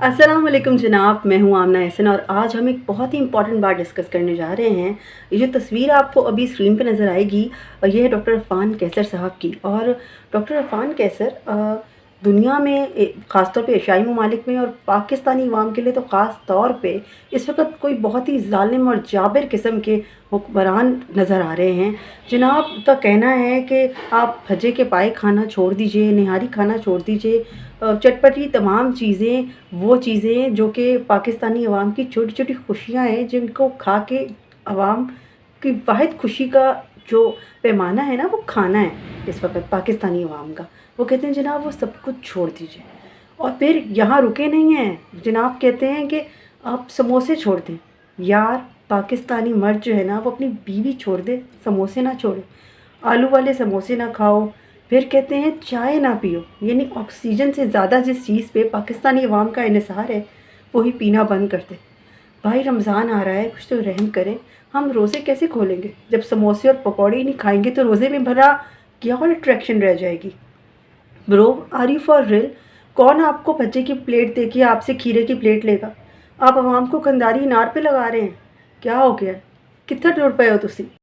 अस्सलाम वालेकुम जनाब, मैं हूँ आमना एहसन और आज हम एक बहुत ही इंपॉर्टेंट बात डिस्कस करने जा रहे हैं। ये जो तस्वीर आपको अभी स्क्रीन पे नज़र आएगी ये है डॉक्टर अफ़ान कैसर साहब की। और डॉक्टर अफ़ान कैसर दुनिया में ख़ास तौर पे एशियाई ममालिक में और पाकिस्तानी अवाम के लिए तो ख़ास तौर पे इस वक्त कोई बहुत ही ज़ालिम और जाबिर किस्म के हुक्मरान नज़र आ रहे हैं। जनाब का कहना है कि आप भजे के पाए खाना छोड़ दीजिए, निहारी खाना छोड़ दीजिए, चटपटी तमाम चीज़ें, वो चीज़ें जो कि पाकिस्तानी अवाम की छोटी-छोटी खुशियाँ हैं, जिनको खा के अवाम की वाहिद खुशी का जो पैमाना है ना, वो खाना है इस वक़्त पाकिस्तानी अवाम का। वो कहते हैं जनाब वो सब कुछ छोड़ दीजिए। और फिर यहाँ रुके नहीं हैं, जनाब कहते हैं कि आप समोसे छोड़ दें। यार पाकिस्तानी मर्द जो है ना, वो अपनी बीवी छोड़ दे, समोसे ना छोड़े। आलू वाले समोसे ना खाओ। फिर कहते हैं चाय ना पियो, यानी ऑक्सीजन से ज़्यादा जिस चीज़ पे पाकिस्तानी अवाम का इन्हिसार है वही पीना बंद कर दे। भाई रमज़ान आ रहा है, कुछ तो रहम करें। हम रोज़े कैसे खोलेंगे जब समोसे और पकौड़े ही नहीं खाएंगे? तो रोज़े में भला क्या और अट्रैक्शन रह जाएगी? Bro, are you for real? कौन आपको भज्जे की प्लेट दे के आपसे खीरे की प्लेट लेगा? आप अवाम को कंधारी नार पे लगा रहे हैं। क्या हो गया? कितना टुर पे हो तुसी?